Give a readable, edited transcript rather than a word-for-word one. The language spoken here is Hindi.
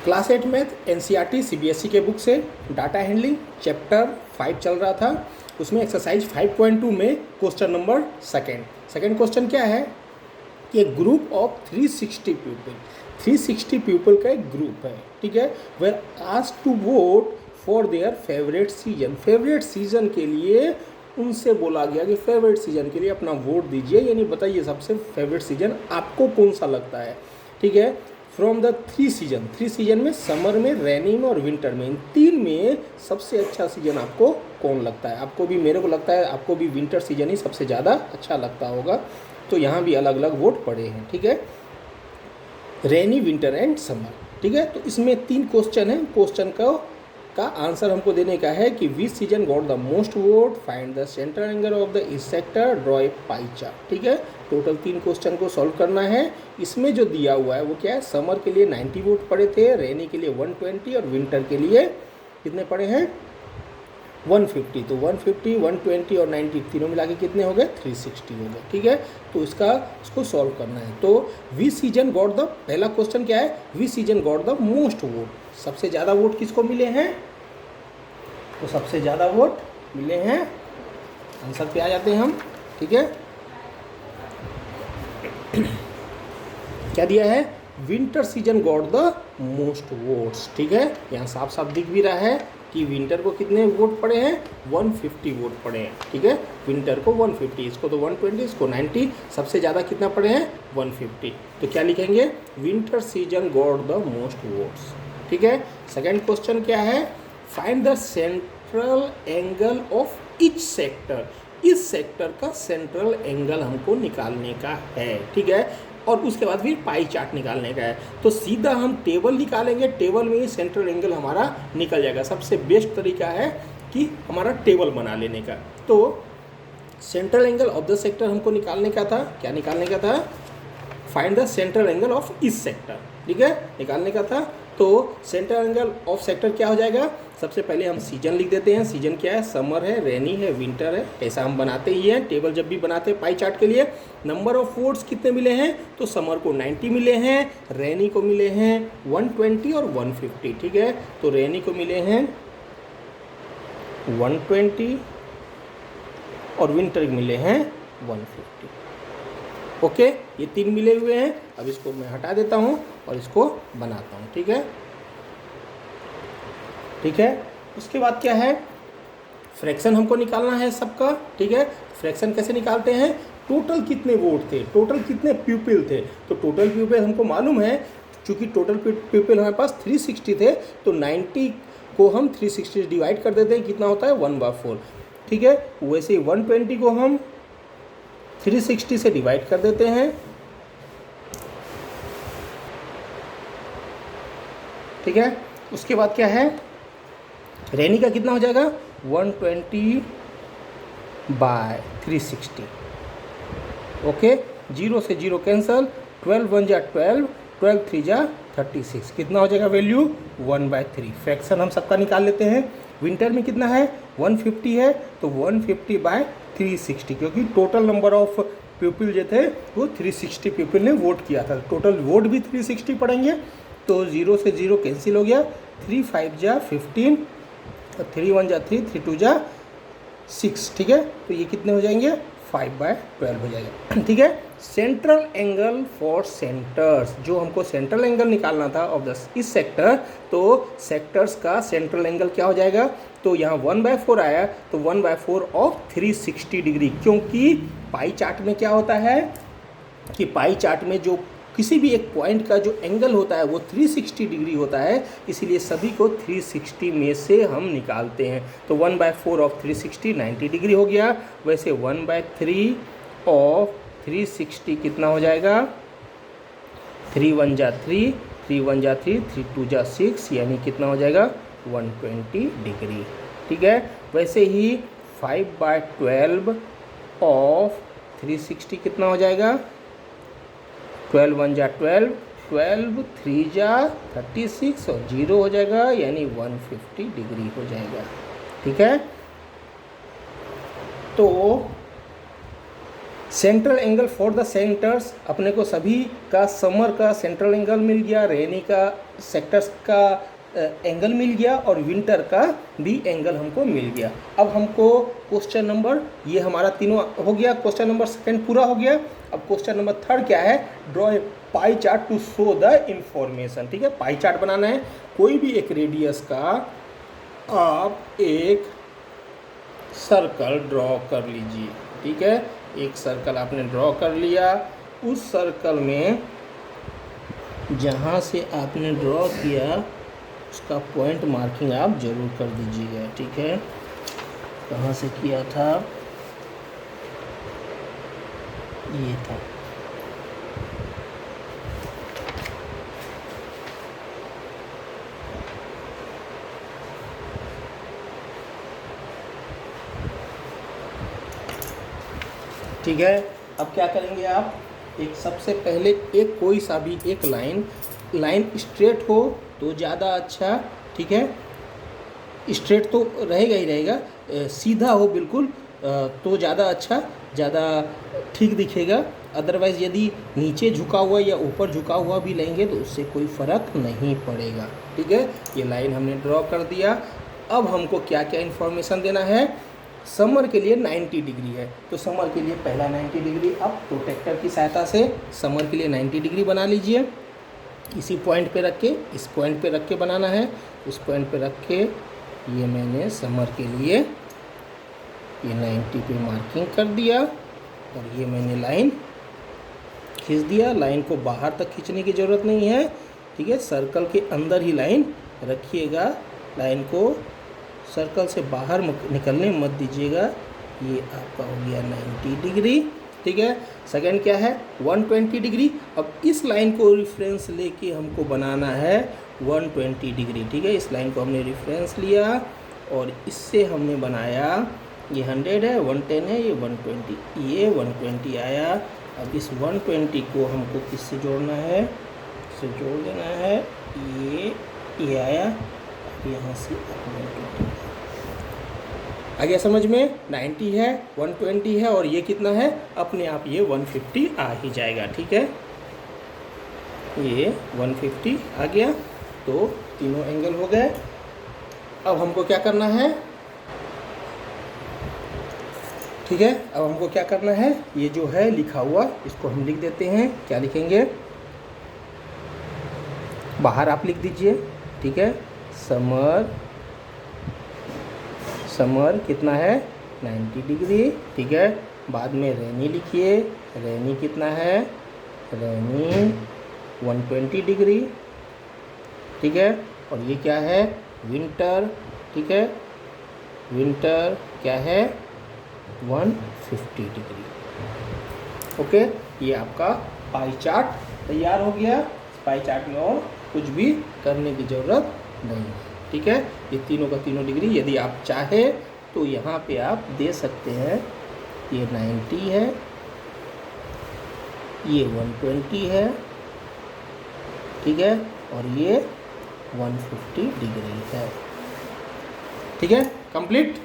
क्लास 8 मैथ एनसीईआरटी सीबीएसई के बुक से डाटा हैंडलिंग चैप्टर 5 चल रहा था। उसमें एक्सरसाइज 5.2 में क्वेश्चन नंबर सेकंड क्वेश्चन क्या है कि एक ग्रुप ऑफ 360 पीपल का एक ग्रुप है, ठीक है। Were asked to vote for their favourite season के लिए उनसे बोला गया कि फेवरेट सीजन के लिए अपना वोट दीजिए, यानी बताइए सबसे फेवरेट सीजन आपको कौन सा लगता है, ठीक है। फ्रॉम द थ्री सीजन में समर में, रेनी में और विंटर में, इन तीन में सबसे अच्छा सीजन आपको कौन लगता है। आपको भी, मेरे को लगता है आपको भी विंटर सीजन ही सबसे ज़्यादा अच्छा लगता होगा। तो यहाँ भी अलग अलग वोट पड़े हैं, ठीक है। रेनी, विंटर एंड समर, ठीक है। तो इसमें 3 क्वेश्चन है। क्वेश्चन का आंसर हमको देने का है कि विच season got the most vote, find the central angle of the east sector, draw a pie chart, ठीक है। टोटल 3 क्वेश्चन को सॉल्व करना है। इसमें जो दिया हुआ है वो क्या है, समर के लिए 90 वोट पड़े थे, रेनी के लिए 120 और विंटर के लिए कितने पड़े हैं 150। तो 150, 120 और 90 तीनों मिला के कितने हो गए 360 हो गए, ठीक है। तो इसको सॉल्व करना है। तो विच सीजन गॉट द, पहला क्वेश्चन क्या है, विच season got the most vote, सबसे ज़्यादा वोट किसको मिले हैं, तो सबसे ज़्यादा वोट मिले हैं, आंसर पे आ जाते हैं हम, ठीक है। क्या दिया है, winter season got the most votes, ठीक है। यहाँ साफ साफ दिख भी रहा है कि विंटर को कितने वोट पड़े हैं 150 वोट पड़े हैं, ठीक है। विंटर को 150, इसको तो 120, इसको 90, सबसे ज़्यादा कितना पड़े हैं 150। तो क्या लिखेंगे, winter season got the most votes, ठीक है। सेकेंड क्वेश्चन क्या है, find the central angle of each sector, इस सेक्टर का सेंट्रल एंगल हमको निकालने का है, ठीक है। और उसके बाद फिर पाई चार्ट निकालने का है। तो सीधा हम टेबल निकालेंगे, टेबल में ही सेंट्रल एंगल हमारा निकल जाएगा। सबसे बेस्ट तरीका है कि हमारा टेबल बना लेने का। तो central angle of the sector हमको निकालने का था, क्या निकालने का था, find the central angle of इस सेक्टर, ठीक है, निकालने का था। तो सेंट्रल एंगल ऑफ सेक्टर क्या हो जाएगा, सबसे पहले हम सीजन लिख देते हैं। सीजन क्या है, समर है, रेनी है, विंटर है, ऐसा हम बनाते ही हैं टेबल जब भी बनाते हैं पाई चार्ट के लिए। नंबर ऑफ वोट्स कितने मिले हैं, तो समर को 90 मिले हैं, रेनी को मिले हैं 120 और 150, ठीक है। तो रेनी को मिले हैं 120 और विंटर को मिले हैं 150, ओके। ये 3 मिले हुए हैं। अब इसको मैं हटा देता हूँ और इसको बनाता हूँ, ठीक है, ठीक है। उसके बाद क्या है, फ्रैक्शन हमको निकालना है सबका, ठीक है। फ्रैक्शन कैसे निकालते हैं, टोटल कितने वोट थे, टोटल कितने पीपल थे। तो टोटल पीपल हमको मालूम है, चूँकि टोटल पीपल हमारे पास 360 थे, तो 90 को हम 360 से डिवाइड कर देते हैं, कितना होता है 1/4, ठीक है। वैसे ही 120 को हम 360 से डिवाइड कर देते हैं, ठीक है। उसके बाद क्या है, रेनी का कितना हो जाएगा 120/360, ओके। 0 से 0 कैंसल, 12 1 जा 12, 12 3 जा 36, कितना हो जाएगा वैल्यू 1/3। फ्रैक्शन हम सबका निकाल लेते हैं। विंटर में कितना है 150 है, तो 150/360, क्योंकि टोटल नंबर ऑफ पीपल जो थे वो 360 पीपल ने वोट किया था, टोटल वोट भी 360 पड़ेंगे। तो 0 से 0 कैंसिल हो गया, 3 5 जा 15, 3 1 जा 3, 3 2 जा 6, ठीक है। तो ये कितने हो जाएंगे 5/12 हो जाएगा, ठीक है। सेंट्रल एंगल फॉर सेंटर्स, जो हमको सेंट्रल एंगल निकालना था ऑफ द इस सेक्टर, तो सेक्टर्स का सेंट्रल एंगल क्या हो जाएगा, तो यहाँ 1/4 आया, तो 1/4 ऑफ 360 डिग्री, क्योंकि पाई चार्ट में क्या होता है कि पाई चार्ट में जो किसी भी एक पॉइंट का जो एंगल होता है वो 360 डिग्री होता है, इसीलिए सभी को 360 में से हम निकालते हैं। तो 1/4 ऑफ 360 90 डिग्री हो गया। वैसे 1/3 ऑफ 360 कितना हो जाएगा, 3 1 जा 3, 3 1 जा 3, 3 2 जा 6, यानी कितना हो जाएगा 120 डिग्री, ठीक है। वैसे ही 5/12 ऑफ 360 कितना हो जाएगा, 12 1 जा 12, 12 3 जा 36 और 0 हो जाएगा, यानी 150 डिग्री हो जाएगा, ठीक है। तो central angle for the centres, अपने को सभी का समर का सेंट्रल एंगल मिल गया, रेनी का सेक्टर्स का एंगल मिल गया और विंटर का भी एंगल हमको मिल गया। अब हमको क्वेश्चन नंबर, ये हमारा तीनों हो गया, क्वेश्चन नंबर सेकंड पूरा हो गया। अब क्वेश्चन नंबर थर्ड क्या है, draw a pie chart to show the information. ठीक है, पाई चार्ट बनाना है। कोई भी एक रेडियस का आप एक सर्कल ड्रॉ कर लीजिए। ठीक है, एक सर्कल आपने ड्रॉ कर लिया, उस सर्कल में जहाँ से आपने ड्रॉ किया उसका पॉइंट मार्किंग आप जरूर कर दीजिएगा। ठीक है, कहाँ से किया था, ये था। ठीक है, अब क्या करेंगे आप, एक सबसे पहले एक कोई सा भी एक लाइन स्ट्रेट हो तो ज़्यादा अच्छा। ठीक है, स्ट्रेट तो रहेगा ही रहेगा, सीधा हो बिल्कुल तो ज़्यादा अच्छा, ज़्यादा ठीक दिखेगा। अदरवाइज़ यदि नीचे झुका हुआ या ऊपर झुका हुआ भी लेंगे तो उससे कोई फ़र्क नहीं पड़ेगा। ठीक है, ये लाइन हमने ड्रॉ कर दिया। अब हमको क्या क्या इन्फॉर्मेशन देना है, समर के लिए 90 डिग्री है तो समर के लिए पहला 90 डिग्री आप प्रोटेक्टर की सहायता से समर के लिए 90 डिग्री बना लीजिए। इसी पॉइंट पे रख के, इस पॉइंट पे रख के बनाना है, उस पॉइंट पे रख के ये मैंने समर के लिए ये 90 पे मार्किंग कर दिया और ये मैंने लाइन खींच दिया। लाइन को बाहर तक खींचने की ज़रूरत नहीं है। ठीक है, सर्कल के अंदर ही लाइन रखिएगा, लाइन को सर्कल से बाहर निकलने मत दीजिएगा। ये आपका हो गया 90 डिग्री। ठीक है, सेकंड क्या है 120 डिग्री। अब इस लाइन को रेफरेंस लेके हमको बनाना है 120 डिग्री। ठीक है, इस लाइन को हमने रेफरेंस लिया और इससे हमने बनाया, ये 100 है, 110 है, ये 120, ये 120 आया। अब इस 120 को हमको किससे जोड़ना है, इससे जोड़ देना है, ये आया, यहाँ से 120 आ गया समझ में। 90 है, 120 है और ये कितना है, अपने आप ये 150 आ ही जाएगा। ठीक है, ये 150 आ गया तो तीनों एंगल हो गए। अब हमको क्या करना है, ठीक है, अब हमको क्या करना है, ये जो है लिखा हुआ इसको हम लिख देते हैं। क्या लिखेंगे, बाहर आप लिख दीजिए। ठीक है, समर कितना है 90 डिग्री। ठीक है, बाद में रेनी लिखिए, रेनी कितना है, रेनी 120 डिग्री। ठीक है, और ये क्या है विंटर। ठीक है, विंटर क्या है 150 डिग्री। ओके, ये आपका पाई चार्ट तैयार हो गया। पाई चार्ट में और कुछ भी करने की ज़रूरत नहीं है। ठीक है, ये तीनों का तीनों डिग्री यदि आप चाहे तो यहाँ पे आप दे सकते हैं। ये 90 है, ये 120 है, ठीक है, और ये 150 डिग्री है। ठीक है, कंप्लीट।